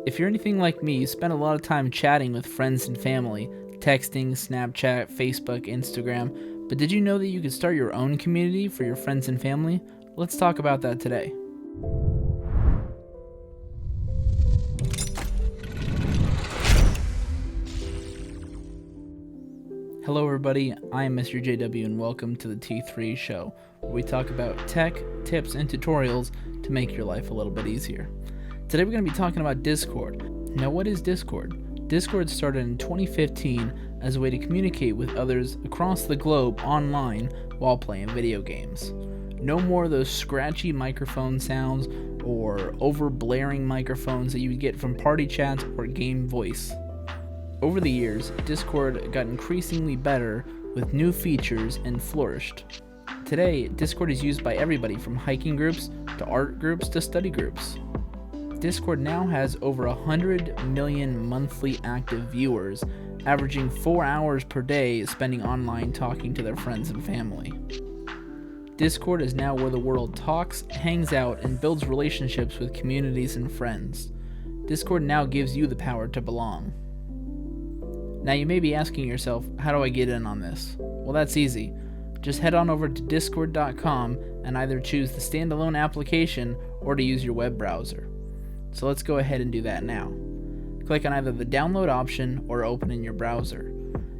If you're anything like me, you spend a lot of time chatting with friends and family, texting, Snapchat, Facebook, Instagram, but did you know that you could start your own community for your friends and family? Let's talk about that today. Hello everybody, I am Mr. JW and welcome to the T3 show, where we talk about tech, tips, and tutorials to make your life a little bit easier. Today we're going to be talking about Discord. Now what is Discord? Discord started in 2015 as a way to communicate with others across the globe online while playing video games. No more of those scratchy microphone sounds or over-blaring microphones that you would get from party chats or game voice. Over the years, Discord got increasingly better with new features and flourished. Today, Discord is used by everybody from hiking groups to art groups to study groups. Discord now has over 100 million monthly active viewers, averaging 4 hours per day spending online talking to their friends and family. Discord is now where the world talks, hangs out, and builds relationships with communities and friends. Discord now gives you the power to belong. Now you may be asking yourself, how do I get in on this? Well, that's easy. Just head on over to discord.com and either choose the standalone application or to use your web browser. So let's go ahead and do that now. Click on either the download option or open in your browser.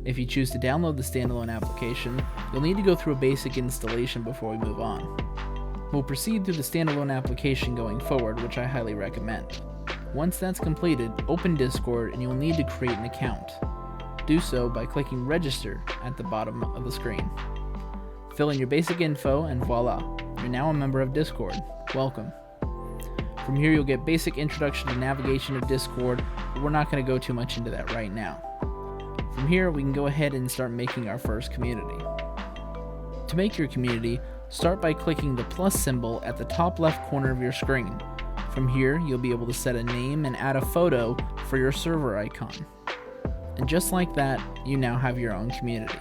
If you choose to download the standalone application, you'll need to go through a basic installation before we move on. We'll proceed through the standalone application going forward, which I highly recommend. Once that's completed, open Discord and you'll need to create an account. Do so by clicking register at the bottom of the screen. Fill in your basic info and voila, you're now a member of Discord. Welcome. From here you'll get basic introduction to navigation of Discord, but we're not going to go too much into that right now. From here we can go ahead and start making our first community. To make your community, start by clicking the plus symbol at the top left corner of your screen. From here you'll be able to set a name and add a photo for your server icon. And just like that, you now have your own community.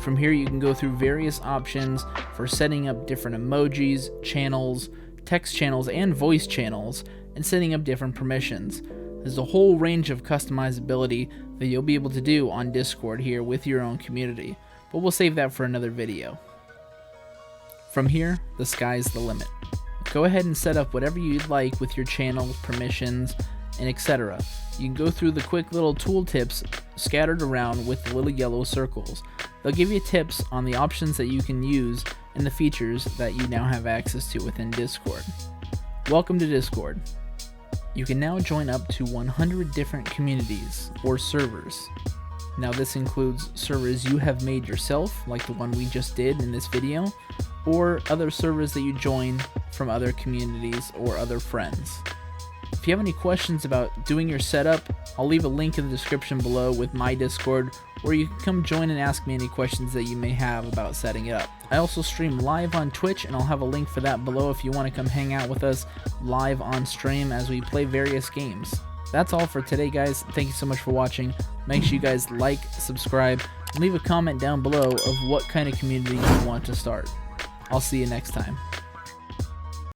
From here you can go through various options for setting up different emojis, channels, text channels, and voice channels, and setting up different permissions. There's a whole range of customizability that you'll be able to do on Discord here with your own community, but we'll save that for another video. From here, the sky's the limit. Go ahead and set up whatever you'd like with your channels, permissions, and etc. You can go through the quick little tooltips scattered around with the little yellow circles. They'll give you tips on the options that you can use and the features that you now have access to within Discord. Welcome to Discord. You can now join up to 100 different communities or servers. Now this includes servers you have made yourself, like the one we just did in this video, or other servers that you join from other communities or other friends. If you have any questions about doing your setup, I'll leave a link in the description below with my Discord, where you can come join and ask me any questions that you may have about setting it up. I also stream live on Twitch, and I'll have a link for that below if you want to come hang out with us live on stream as we play various games. That's all for today, guys. Thank you so much for watching. Make sure you guys like, subscribe, and leave a comment down below of what kind of community you want to start. I'll see you next time.